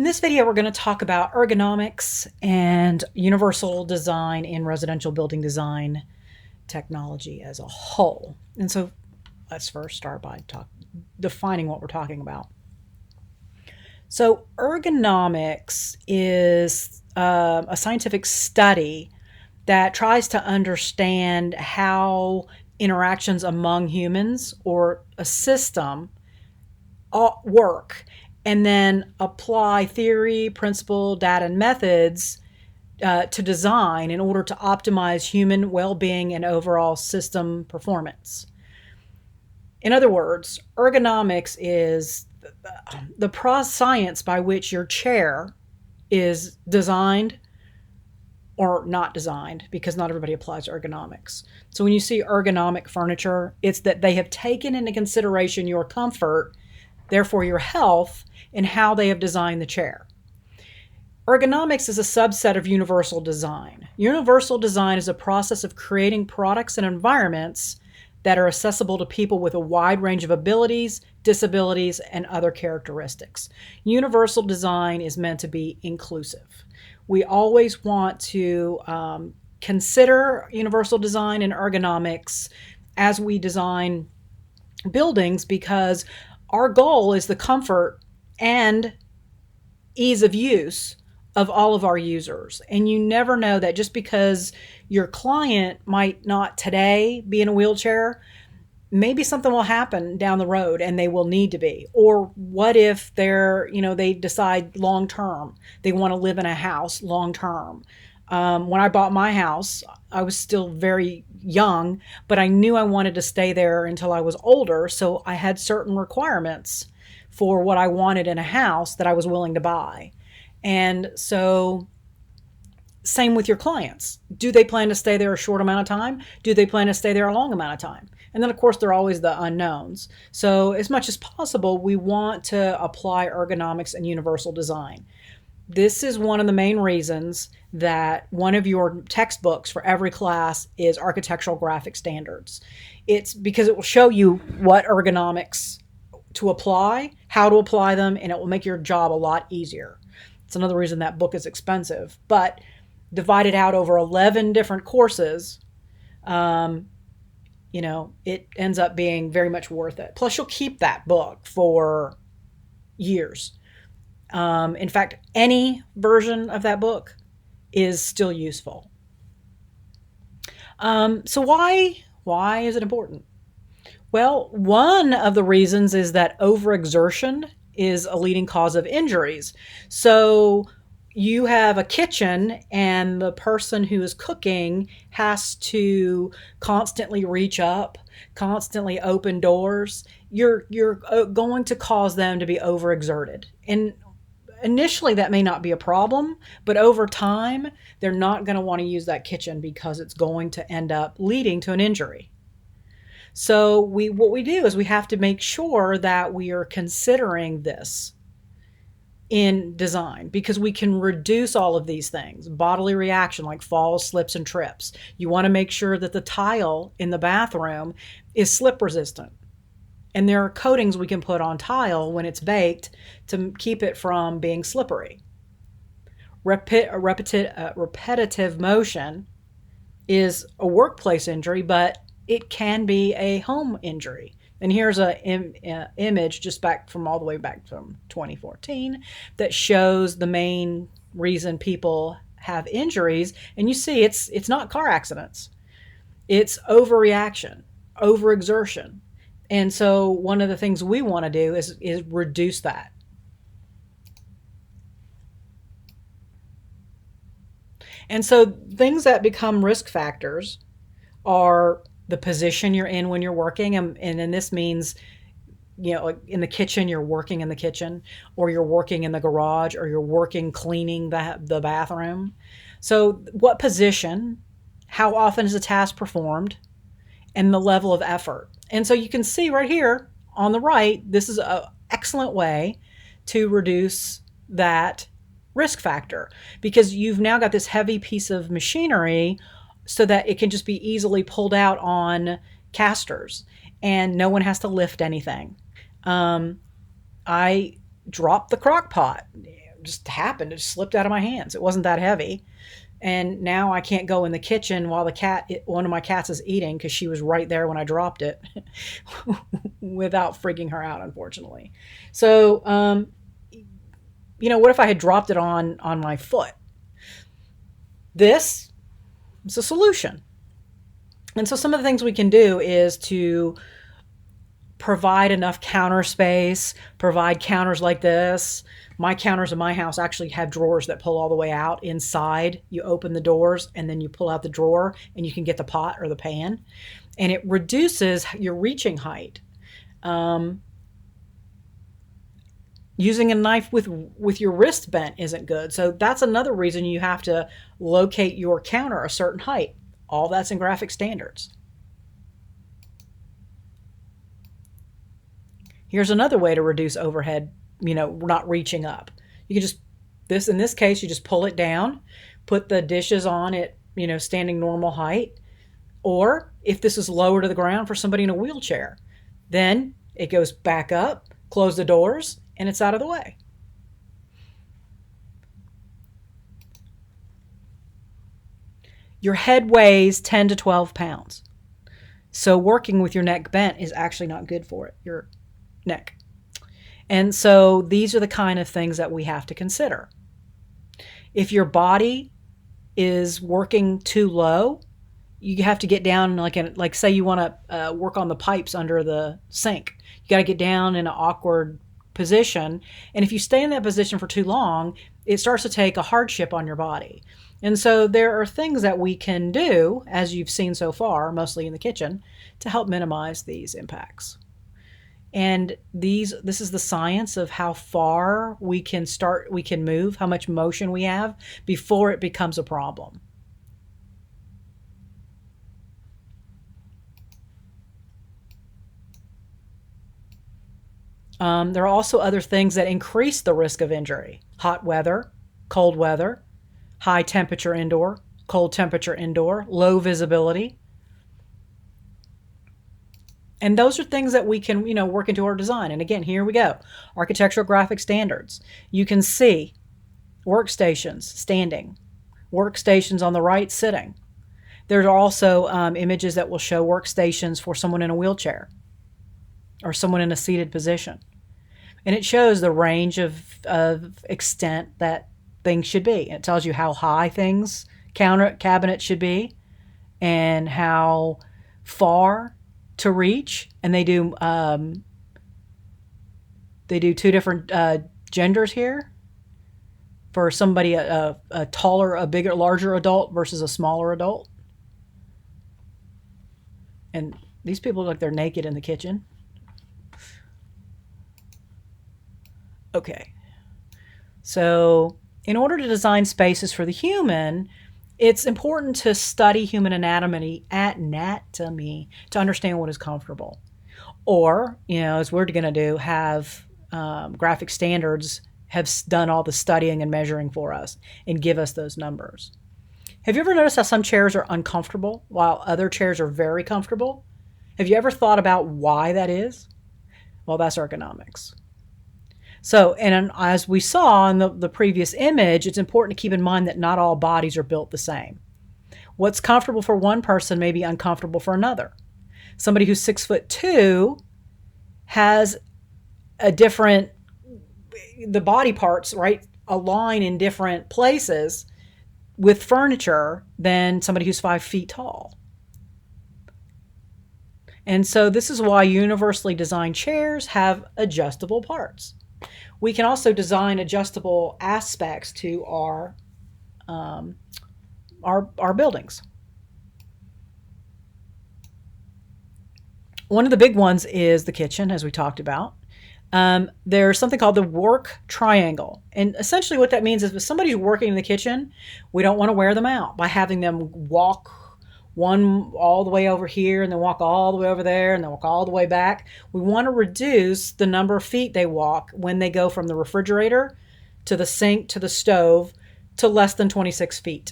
In this video, we're going to talk about ergonomics and universal design in residential building design technology as a whole. And so let's first start by defining what we're talking about. So ergonomics is a scientific study that tries to understand how interactions among humans or a system work, and then apply theory, principle, data, and methods to design in order to optimize human well-being and overall system performance. In other words, ergonomics is the science by which your chair is designed or not designed, because not everybody applies ergonomics. So when you see ergonomic furniture, it's that they have taken into consideration your comfort, therefore your health, and how they have designed the chair. Ergonomics is a subset of universal design. Universal design is a process of creating products and environments that are accessible to people with a wide range of abilities, disabilities, and other characteristics. Universal design is meant to be inclusive. We always want to consider universal design and ergonomics as we design buildings, because our goal is the comfort and ease of use of all of our users. And you never know that just because your client might not today be in a wheelchair, maybe something will happen down the road and they will need to be. Or what if they decide long term, they want to live in a house long term. When I bought my house, I was still very young, but I knew I wanted to stay there until I was older. So I had certain requirements for what I wanted in a house that I was willing to buy. And so same with your clients. Do they plan to stay there a short amount of time? Do they plan to stay there a long amount of time? And then, of course, there are always the unknowns. So as much as possible, we want to apply ergonomics and universal design. This is one of the main reasons that one of your textbooks for every class is architectural graphic standards. It's because it will show you what ergonomics to apply, how to apply them, and it will make your job a lot easier. It's another reason that book is expensive, but divided out over 11 different courses, it ends up being very much worth it. Plus, you'll keep that book for years. In fact, any version of that book is still useful. So why is it important? Well, one of the reasons is that overexertion is a leading cause of injuries. So you have a kitchen and the person who is cooking has to constantly reach up, constantly open doors. You're going to cause them to be overexerted. And initially that may not be a problem, but over time, they're not going to want to use that kitchen because it's going to end up leading to an injury. So what we do is we have to make sure that we are considering this in design, because we can reduce all of these things. Bodily reaction like falls, slips, and trips. You want to make sure that the tile in the bathroom is slip resistant. And there are coatings we can put on tile when it's baked to keep it from being slippery. Repetitive motion is a workplace injury, but it can be a home injury. And here's an image just all the way back from 2014 that shows the main reason people have injuries. And you see it's not car accidents. It's overreaction, overexertion. And so one of the things we want to do is reduce that. And so things that become risk factors are the position you're in when you're working. And then this means, like in the kitchen, you're working in the kitchen, or you're working in the garage, or you're working cleaning the bathroom. So what position, how often is a task performed, and the level of effort. And so you can see right here on the right, this is an excellent way to reduce that risk factor, because you've now got this heavy piece of machinery so that it can just be easily pulled out on casters and no one has to lift anything. I dropped the crock pot. just happened. It just slipped out of my hands. It wasn't that heavy. And now I can't go in the kitchen while one of my cats is eating because she was right there when I dropped it without freaking her out, unfortunately. So, what if I had dropped it on my foot? This is a solution. And so some of the things we can do is to provide enough counter space, provide counters like this. My counters in my house actually have drawers that pull all the way out inside. You open the doors and then you pull out the drawer and you can get the pot or the pan. And it reduces your reaching height. Using a knife with your wrist bent isn't good. So that's another reason you have to locate your counter a certain height. All that's in graphic standards. Here's another way to reduce overhead, not reaching up. You can in this case, you just pull it down, put the dishes on at, standing normal height. Or if this is lower to the ground for somebody in a wheelchair, then it goes back up, close the doors, and it's out of the way. Your head weighs 10 to 12 pounds. So working with your neck bent is actually not good for it, your neck. And so these are the kind of things that we have to consider. If your body is working too low, you have to get down like say you want to work on the pipes under the sink. You got to get down in an awkward position. And if you stay in that position for too long, it starts to take a hardship on your body. And so there are things that we can do, as you've seen so far, mostly in the kitchen, to help minimize these impacts. And this is the science of how far we can move, how much motion we have before it becomes a problem. There are also other things that increase the risk of injury. Hot weather, cold weather, high temperature indoor, cold temperature indoor, low visibility. And those are things that we can, work into our design. And again, here we go. Architectural graphic standards. You can see workstations standing, workstations on the right sitting. There are also images that will show workstations for someone in a wheelchair or someone in a seated position. And it shows the range of extent that things should be. It tells you how high cabinets should be and how far to reach. And they do two different genders here for somebody a taller, larger adult versus a smaller adult. And these people look like they're naked in the kitchen. Okay. So in order to design spaces for the human, it's important to study human anatomy to understand what is comfortable. Or, as we're going to do, have graphic standards have done all the studying and measuring for us and give us those numbers. Have you ever noticed how some chairs are uncomfortable while other chairs are very comfortable? Have you ever thought about why that is? Well, that's ergonomics. So, and as we saw in the previous image, it's important to keep in mind that not all bodies are built the same. What's comfortable for one person may be uncomfortable for another. Somebody who's 6'2" has the body parts, right, align in different places with furniture than somebody who's 5 feet tall. And so this is why universally designed chairs have adjustable parts. We can also design adjustable aspects to our buildings. One of the big ones is the kitchen, as we talked about. There's something called the work triangle. And essentially what that means is if somebody's working in the kitchen, we don't want to wear them out by having them walk one all the way over here and then walk all the way over there and then walk all the way back. We want to reduce the number of feet they walk when they go from the refrigerator to the sink to the stove to less than 26 feet.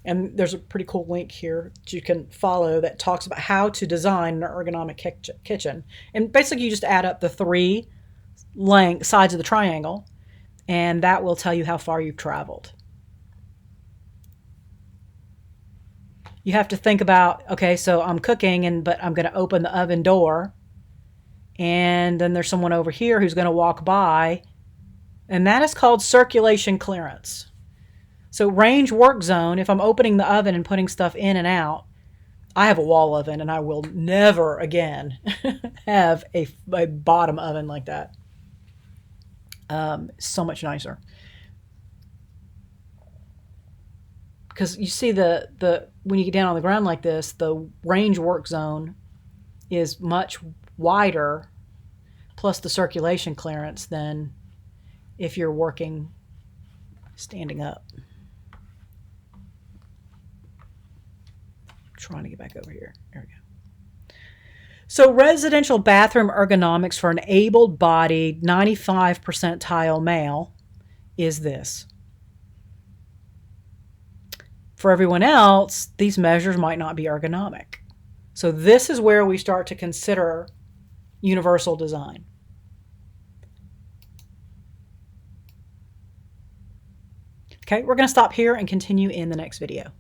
And there's a pretty cool link here that you can follow that talks about how to design an ergonomic kitchen. And basically you just add up the three sides of the triangle and that will tell you how far you've traveled. You have to think about, okay, so I'm cooking, but I'm going to open the oven door, and then there's someone over here who's going to walk by, and that is called circulation clearance. So range work zone, if I'm opening the oven and putting stuff in and out, I have a wall oven, and I will never again have a bottom oven like that. So much nicer. Because you see when you get down on the ground like this, the range work zone is much wider, plus the circulation clearance, than if you're working standing up. Trying to get back over here. There we go. So residential bathroom ergonomics for an able-bodied 95 percentile male is this. For everyone else, these measures might not be ergonomic. So this is where we start to consider universal design. Okay, we're going to stop here and continue in the next video.